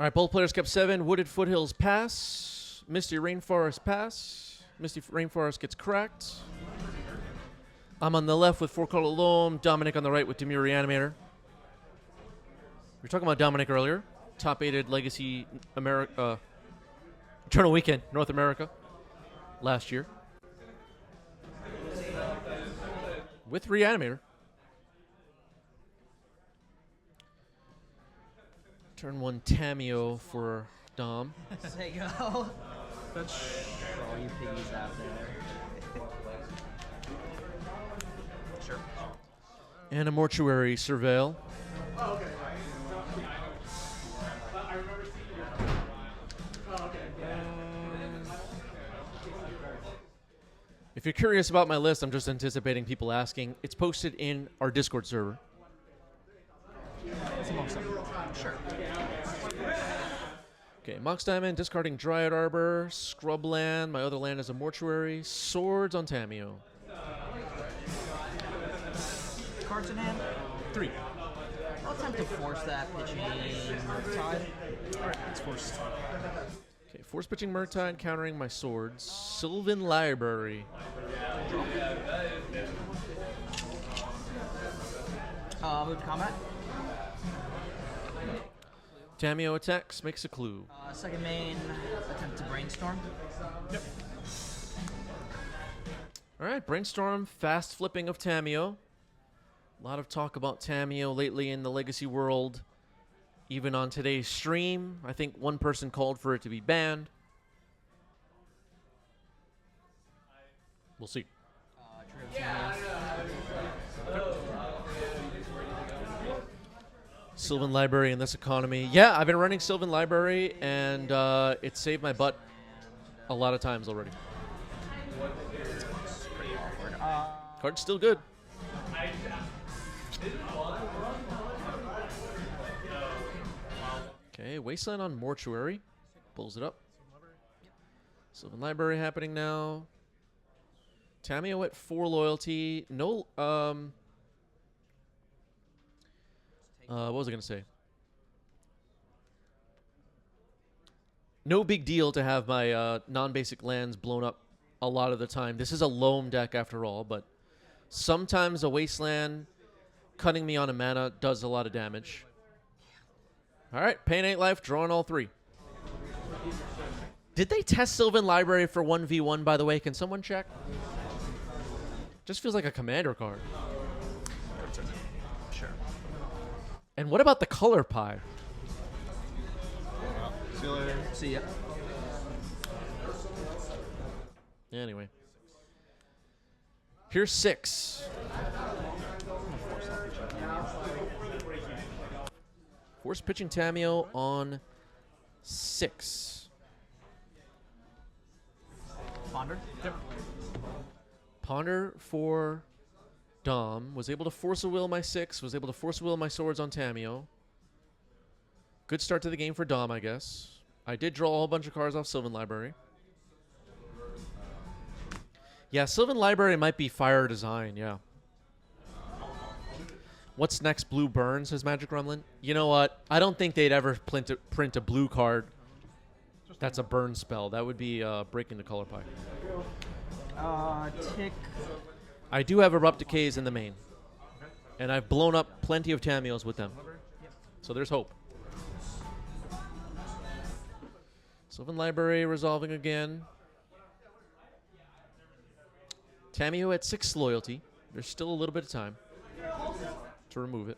All right, both players kept 7. Wooded Foothills pass. Misty Rainforest pass. Misty Rainforest gets cracked. I'm on the left with 4-color Loam. Dominic on the right with Dimir Reanimator. We were talking about Dominic earlier. Top 8 Legacy America, Eternal Weekend, North America, last year. With Reanimator. Turn 1 Tameo for Dom. There you go. That's for all you piggies out there. Sure. And a Mortuary Surveil. Oh, okay. I remember seeing that. Oh, okay. If you're curious about my list, I'm just anticipating people asking. It's posted in our Discord server. It's amongst them. Sure. Okay, Mox Diamond, discarding Dryad Arbor, Scrubland. My other land is a Mortuary. Swords on Tameo. Cards in hand? 3. I'll attempt to force that pitching Murktide. Alright, it's forced. Okay, force pitching Murktide, countering my swords. Sylvan Library. Move to combat. Tameo attacks, makes a clue. Second main, attempt to brainstorm. Yep. All right, Brainstorm, fast flipping of Tameo. A lot of talk about Tameo lately in the Legacy world. Even on today's stream, I think one person called for it to be banned. We'll see. Sylvan Library in this economy. Yeah, I've been running Sylvan Library, and it saved my butt a lot of times already. Pretty awkward. Card's still good. Okay, Wasteland on Mortuary. Pulls it up. Sylvan Library happening now. Tameo at 4 loyalty. No, what was I going to say? No big deal to have my non-basic lands blown up a lot of the time. This is a Loam deck after all, but sometimes a Wasteland cutting me on a mana does a lot of damage. All right, Pain 8 life, drawing all 3. Did they test Sylvan Library for 1v1, by the way? Can someone check? Just feels like a commander card. Sure. And what about the color pie? See you later. See ya. Anyway. Here's 6. Force pitching Tameo on 6. Ponder. Yep. Ponder for Dom. Was able to force a will my 6. Was able to force a will my swords on Tameo. Good start to the game for Dom, I guess. I did draw a whole bunch of cards off Sylvan Library. Yeah, Sylvan Library might be fire design, yeah. What's next? Blue burns, says Magic Gremlin. You know what? I don't think they'd ever print a blue card. That's a burn spell. That would be breaking the color pie. Tick. I do have Erupt Decays in the main. And I've blown up plenty of Tameos with them. So there's hope. Sylvan Library resolving again. Tameo at 6 loyalty. There's still a little bit of time to remove it.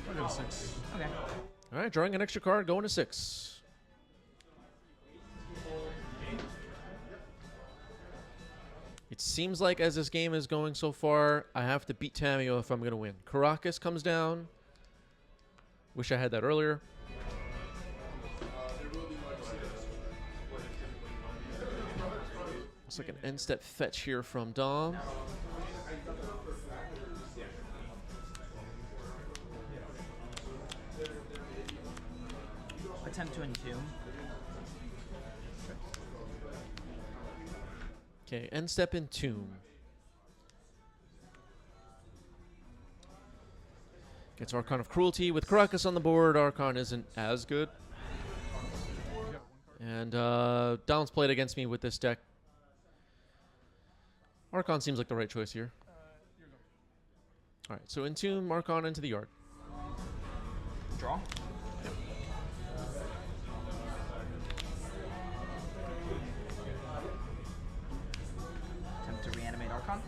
We're going to 6. Okay. All right, drawing an extra card, going to 6. It seems like as this game is going so far, I have to beat Tameo if I'm going to win. Caracas comes down. Wish I had that earlier. Looks like an end step fetch here from Dom. Attempt to entomb. Okay, end step Entomb. Gets Archon of Cruelty. With Caracas on the board, Archon isn't as good. And Dom's played against me with this deck. Archon seems like the right choice here. Alright, so Entomb, Archon into the yard. Draw. Yep. Attempt to reanimate Archon.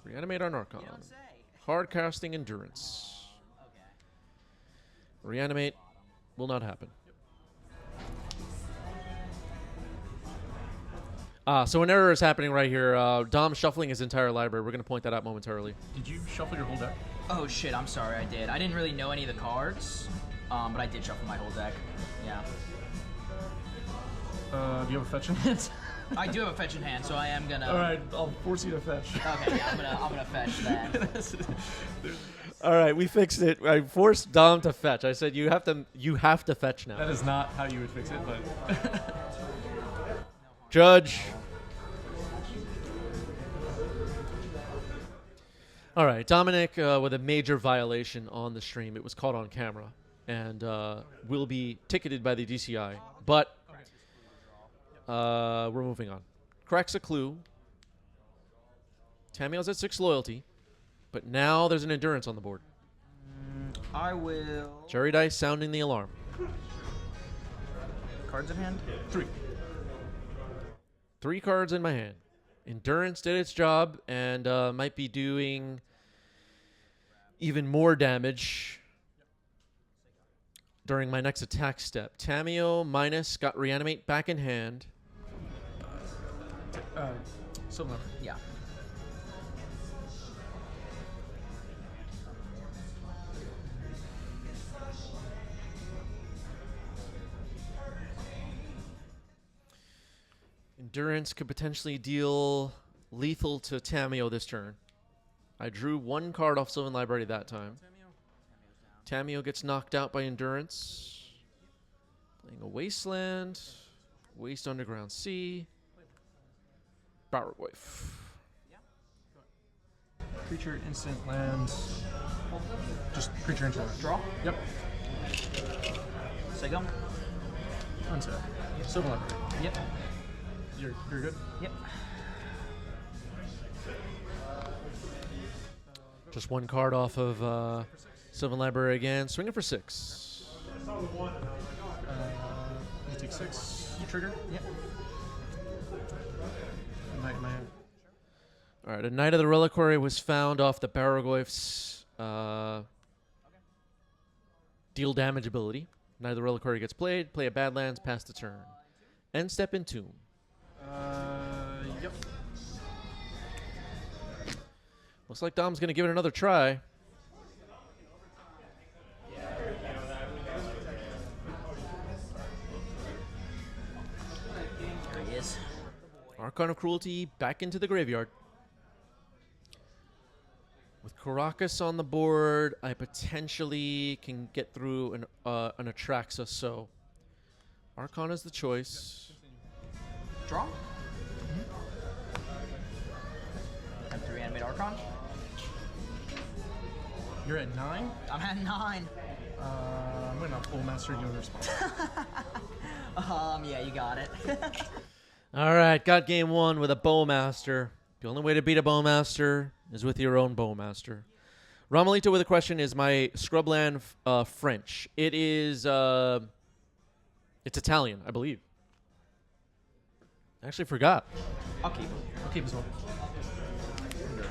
Reanimate on Archon. You don't say. Hard casting Endurance. Okay. Reanimate will not happen. So an error is happening right here. Dom's shuffling his entire library. We're going to point that out momentarily. Did you shuffle your whole deck? Oh shit, I'm sorry, I did. I didn't really know any of the cards, but I did shuffle my whole deck. Yeah. Do you have a fetch in hand? I do have a fetch in hand, so I am gonna... Alright, I'll force you to fetch. Okay, yeah, I'm gonna fetch then. All right, we fixed it. I forced Dom to fetch. I said you have to fetch now. That is not how you would fix it, but... Judge. All right, Dominic with a major violation on the stream. It was caught on camera and will be ticketed by the DCI. But we're moving on. Cracks a clue. Tamiel's at 6 loyalty, but now there's an endurance on the board. I will... Jerry Dice sounding the alarm. Cards in hand? 3. 3 cards in my hand. Endurance did its job and might be doing even more damage during my next attack step. Tamiyo minus got Reanimate back in hand. Silver. Yeah. Endurance could potentially deal lethal to Tamiyo this turn. I drew 1 card off Sylvan Library that time. Tamiyo gets knocked out by Endurance. Playing a Wasteland. Waste Underground Sea. Bower Wife. Creature, instant, land. Just creature instant. Draw? Yep. Segum? Untap. Silver Library. Yep. You're good? Yep. Just 1 card off of Sylvan Library again. Swinging for 6. You take 6. You trigger? Yep. Knight in my hand. All right, a Knight of the Reliquary was found off the Baraglyphs deal damage ability. Knight of the Reliquary gets played. Play a Badlands, pass the turn. End step Entomb. Yep. Looks like Dom's going to give it another try. There he is. Archon of Cruelty back into the graveyard. With Caracas on the board, I potentially can get through an Atraxa, so Archon is the choice. Draw? Attempt to reanimate Archon. You're at 9? I'm at 9. I'm going to full master you in response. Yeah, you got it. All right, got game 1 with a Bowmaster. The only way to beat a Bowmaster is with your own Bowmaster. Ramalito with a question, is my Scrubland French? It is, it's Italian, I believe. I actually forgot. I'll keep him. I'll keep as well. Under 19.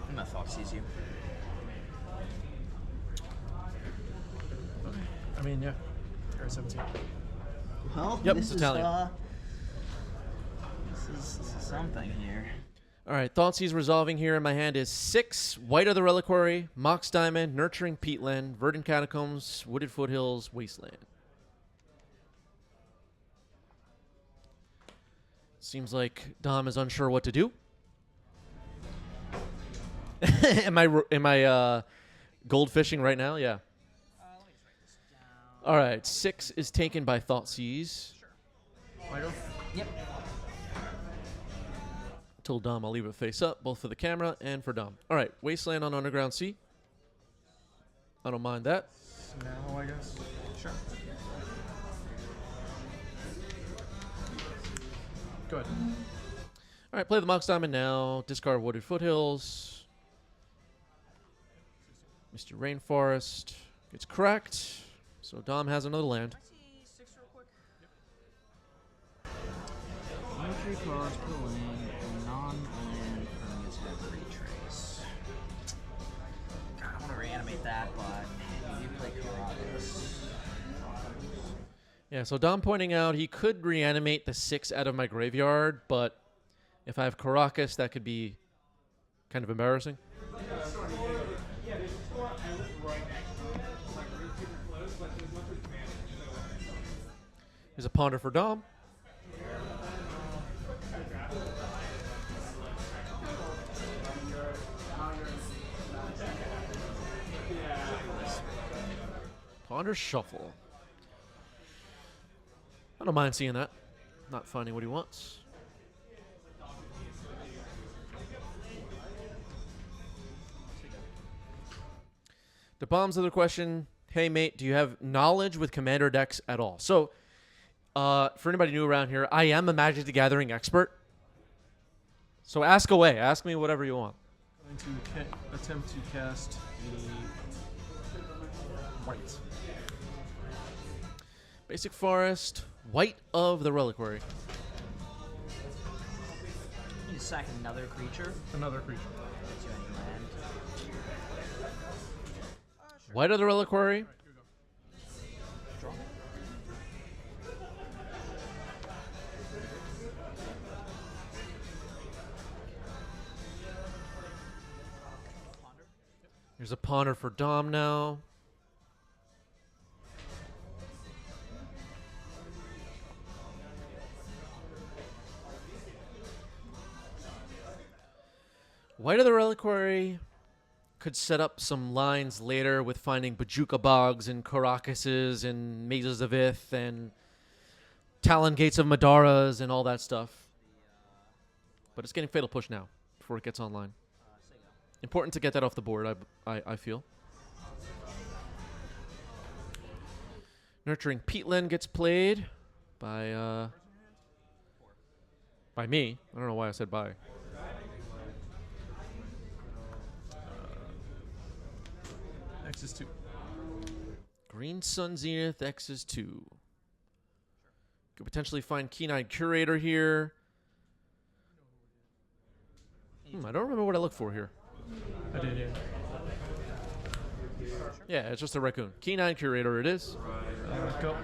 I'm gonna Fox sees you. Okay. I mean, yeah. You're at 17. Well, Yep, this it's Italian. This is something here. All right, Thoughtseize resolving here in my hand is 6, White of the Reliquary, Mox Diamond, Nurturing Peatland, Verdant Catacombs, Wooded Foothills, Wasteland. Seems like Dom is unsure what to do. am I goldfishing right now? Yeah. Let me just write this down. All right, 6 is taken by Thoughtseize. Sure. Vital. Yep. Told Dom I'll leave it face up, both for the camera and for Dom. All right, Wasteland on Underground Sea. I don't mind that. Now, I guess. Sure. Go ahead. All right, play the Mox Diamond now. Discard Wooded Foothills. Mr. Rainforest gets cracked. So Dom has another land. Can I see 6 real quick? Yep. 3 cards per land, non-land permanents have retrace. God, I want to reanimate that, but you play Caracas. Yeah, so Dom pointing out he could reanimate the 6 out of my graveyard, but if I have Caracas, that could be kind of embarrassing. There's a Ponder for Dom. Ponder Shuffle. I don't mind seeing that. Not finding what he wants. The bomb's other question. Hey, mate, do you have knowledge with commander decks at all? So, for anybody new around here, I am a Magic the Gathering expert. So ask away. Ask me whatever you want. Going to attempt to cast a white. Basic Forest, White of the Reliquary. You can sack another creature. Another creature. Gets you any land. White of the Reliquary. Draw. Ponder. There's a Ponder for Dom now. White of the Reliquary could set up some lines later with finding Bajuka Bogs and Caracases and Mazes of Ith and Talon Gates of Madaras and all that stuff. But it's getting Fatal Push now before it gets online. Important to get that off the board, I feel. Nurturing Peatland gets played by me. I don't know why I said by. X is 2. Green Sun Zenith X is 2. Could potentially find Keen-Eyed Curator here. I don't remember what I look for here. I did, yeah. Yeah, it's just a raccoon. Keen-Eyed Curator it is. Go.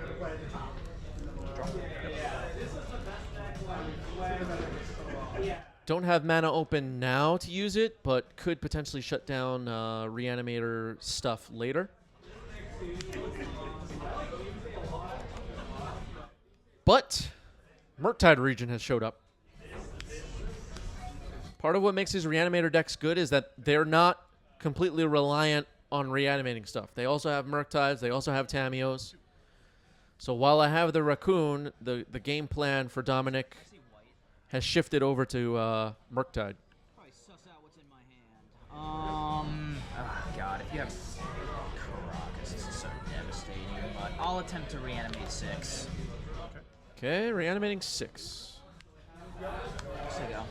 Don't have mana open now to use it, but could potentially shut down Reanimator stuff later. But Murktide Region has showed up. Part of what makes his Reanimator decks good is that they're not completely reliant on reanimating stuff. They also have Murktides. They also have Tamios. So while I have the Raccoon, the game plan for Dominic has shifted over to Murktide. Probably suss out what's in my hand. Oh God, if you have Caracas, this is so devastating. But I'll attempt to reanimate 6. Okay, reanimating 6. There you go.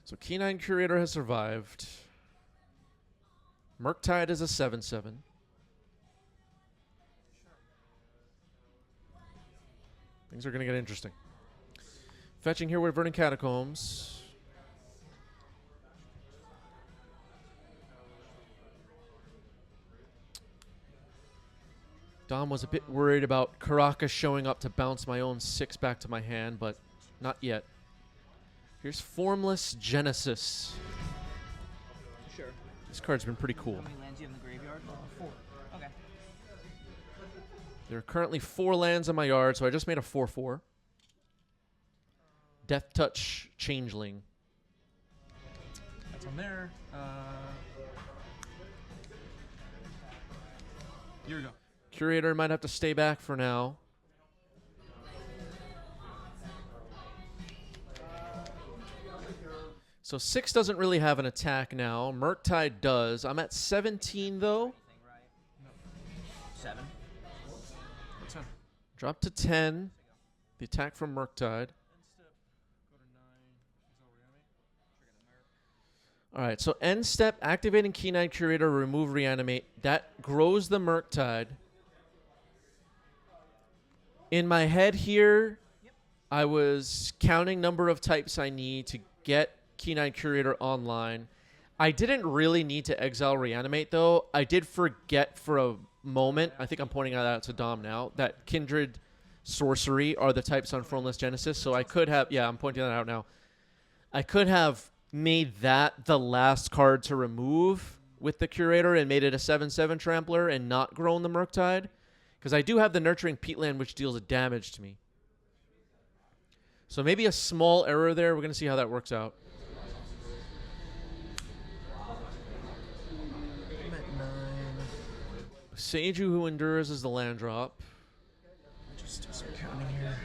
So Keen-Eyed Curator has survived. Murktide is a 7/7. Things are going to get interesting. Fetching here with Verdant Catacombs. Dom was a bit worried about Caracas showing up to bounce my own 6 back to my hand, but not yet. Here's Formless Genesis. Sure. This card's been pretty cool. How many lands do you have in the graveyard? 4. Okay. There are currently 4 lands in my yard, so I just made a 4/4. Death Touch Changeling. That's on there. Here we go. Curator might have to stay back for now. So 6 doesn't really have an attack now. Murktide does. I'm at 17 though. 7. 10. Drop to 10. The attack from Murktide. All right, so end step, activating Keen-Eyed Curator, remove Reanimate. That grows the Murktide. In my head here, I was counting number of types I need to get Keen-Eyed Curator online. I didn't really need to exile Reanimate, though. I did forget for a moment, I think I'm pointing that out to Dom now, that Kindred, Sorcery are the types on Formless Genesis, so I could have, yeah, I'm pointing that out now. I could have made that the last card to remove with the Curator and made it a 7/7 Trampler and not grown the Murktide, because I do have the Nurturing Peatland, which deals damage to me. So maybe a small error there. We're going to see how that works out. I'm at 9. Seiju Who Endures is the land drop. Just do some counting here.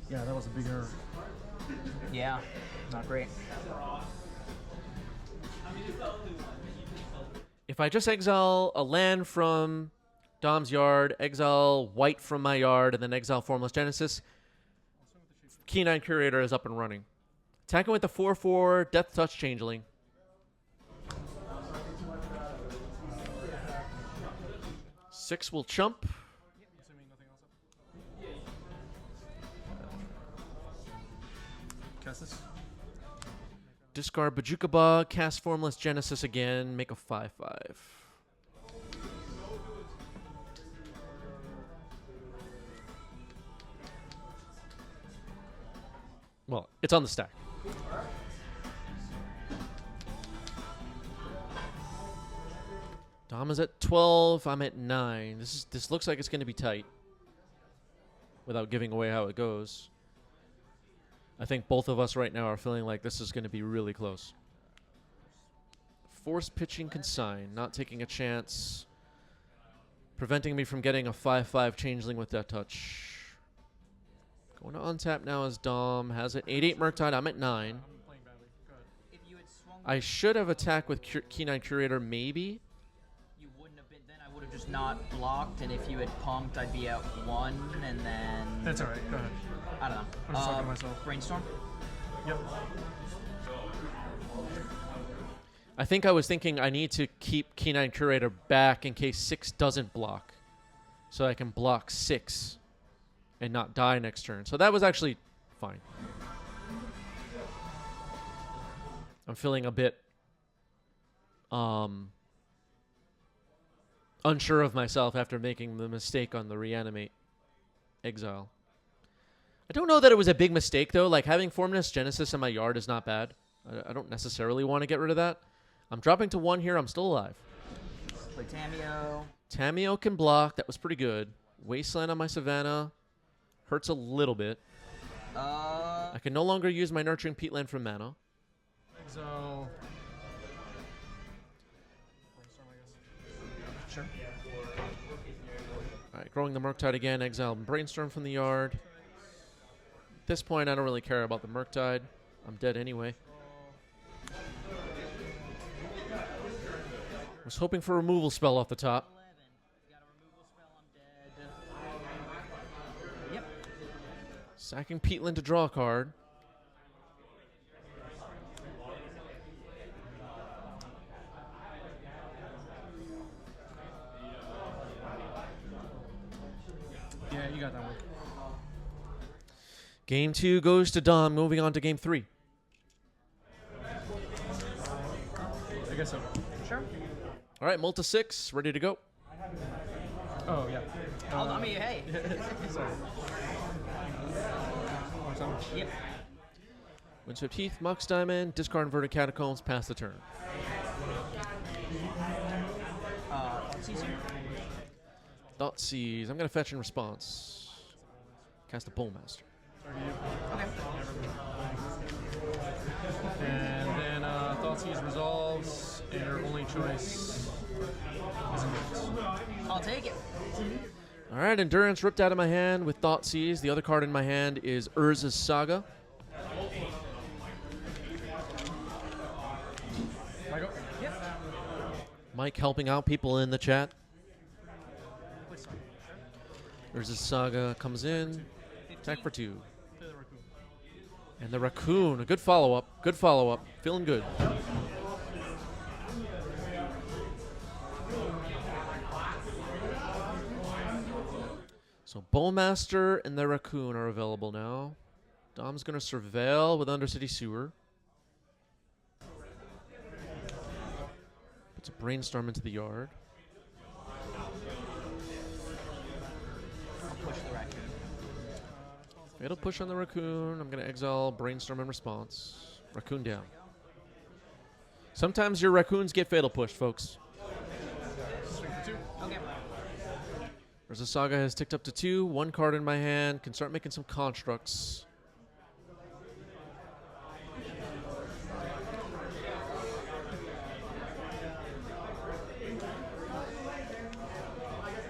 Yeah, that was a big error. Yeah, not great. If I just exile a land from Dom's yard, exile white from my yard, and then exile Formless Genesis, Keen-Eyed Curator is up and running. Attacking with the 4/4 Death Touch Changeling. Six will chump. Cast this. Discard Bajuka Bug, cast Formless Genesis again, make a 5/5. Well, it's on the stack. Dom is at 12, I'm at 9. This looks like it's going to be tight without giving away how it goes. I think both of us right now are feeling like this is going to be really close. Force pitching Consign, not taking a chance. Preventing me from getting a 5/5 Changeling with that touch. Going to untap now as Dom has it. 8/8 Murktide, I'm at 9. If you had swung, I should have attacked with Keen-Eyed Curator, maybe. you wouldn't have been. Then I would have just not blocked, and if you had pumped, I'd be at 1, and then That's all right. Go ahead. I don't know. I'm just talking to myself. Brainstorm. Yep. I think I was thinking I need to keep Keen-Eyed Curator back in case 6 doesn't block. So I can block 6 and not die next turn. So that was actually fine. I'm feeling a bit unsure of myself after making the mistake on the Reanimate exile. I don't know that it was a big mistake, though. Like, having Formless Genesis in my yard is not bad. I don't necessarily want to get rid of that. I'm dropping to 1 here. I'm still alive. Play Tameo. Tameo can block. That was pretty good. Wasteland on my Savannah. Hurts a little bit. I can no longer use my Nurturing Peatland for mana. Exile. Sure. All right, growing the Murktide again. Exile Brainstorm from the yard. At this point, I don't really care about the Murktide. I'm dead anyway. Was hoping for a removal spell off the top. 11. Got a removal spell. I'm dead. Yep. Sacking Peatland to draw a card. Yeah, you got that one. Game 2 goes to Dom. Moving on to Game 3. I guess so. Sure. All right, Multi 6, ready to go. Oh, yeah. I mean, hey. Sorry. One more time. Yep. Windswept Heath, Mox Diamond, discard Inverted Catacombs, pass the turn. Caesar. Thoughtseize. I'm going to fetch in response. Cast a Bowmaster. Sorry to you. Okay. And then Thoughtseize resolves, And your only choice isn't it. I'll take it. All right, Endurance ripped out of my hand with Thoughtseize. The other card in my hand is Urza's Saga. I go. Yep. Mike helping out people in the chat. Urza's Saga comes in. Attack for 2. And the Raccoon. A good follow-up. Good follow-up. Feeling good. So Bowmaster and the Raccoon are available now. Dom's going to Surveil with Undercity Sewer. Puts a Brainstorm into the yard. I'll push the Raccoon. Fatal Push on the Raccoon. I'm going to exile Brainstorm in response. Raccoon down. Sometimes your Raccoons get Fatal Pushed, folks. Swing for 2. Okay. Urza Saga has ticked up to 2. 1 card in my hand. Can start making some constructs.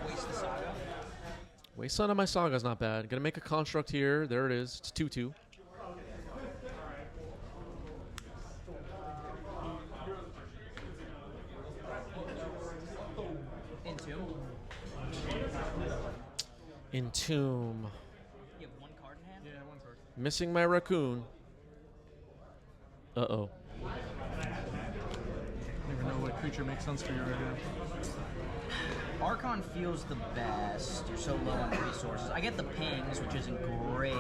Waste the Saga. Waste on my Saga is not bad. Gonna make a construct here. There it is. It's 2/2. Entomb. You have 1 card in hand? Yeah, 1 card. Missing my Raccoon. Uh-oh. Never know what creature makes sense for you right now. Archon feels the best. You're so low on resources. I get the pings, which isn't great.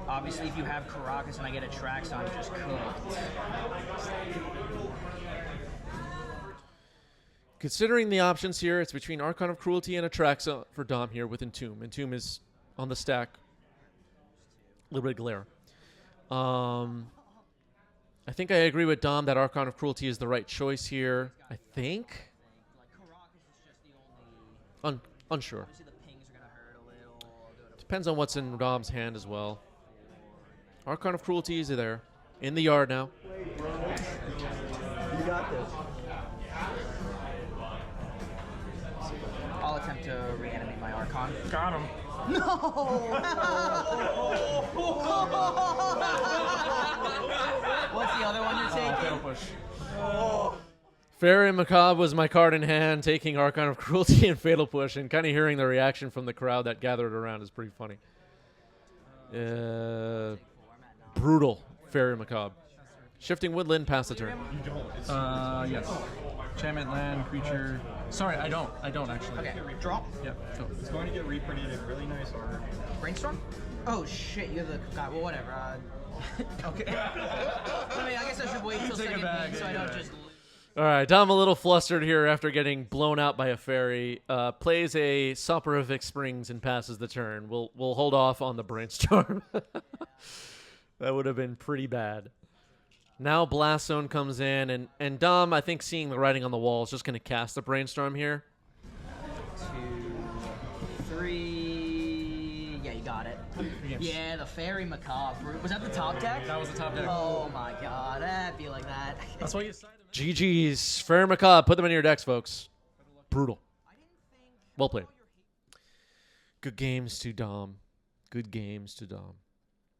Obviously, if you have Caracas and I get a Traxon, you're just cooked. Considering the options here, it's between Archon of Cruelty and Atraxa for Dom here with Entomb. Entomb is on the stack. A little bit of glare. I think I agree with Dom that Archon of Cruelty is the right choice here. I think. Like, Caracas is just the only... Unsure. Obviously, the pings are going to hurt a little. I'll go to Depends on what's in Dom's hand as well. Archon of Cruelty is there. In the yard now. You got this. I'll attempt to reanimate my Archon. Got him. What's the other one you're taking? Fatal push. Fairy Macabre was my card in hand, taking Archon of Cruelty and Fatal Push, and kind of hearing the reaction from the crowd that gathered around is pretty funny. Brutal, Fairy Macabre. Shifting Woodland, pass the turn. Yes. Enchantment, land, creature. Sorry, I don't actually. Okay, draw. Yep. Go. It's going to get reprinted in really nice art. Brainstorm? Oh shit, you're the guy. Well, whatever. Okay. I mean, I guess I should wait till Take a second bag, game so I take a don't bag. just. All right, Dom a little flustered here after getting blown out by a fairy. Plays a Soporific Springs and passes the turn. We'll hold off on the Brainstorm. That would have been pretty bad. Now Blast Zone comes in, and Dom, I think seeing the writing on the wall, is just going to cast the Brainstorm here. 2, 3. Yeah, you got it. Yes. Yeah, the Fairy Macabre. Was that the top deck? That was the top deck. Oh my god, that'd be like that. That's why you decided. GG's. Fairy Macabre. Put them in your decks, folks. Brutal. Well played. Good games to Dom. Good games to Dom.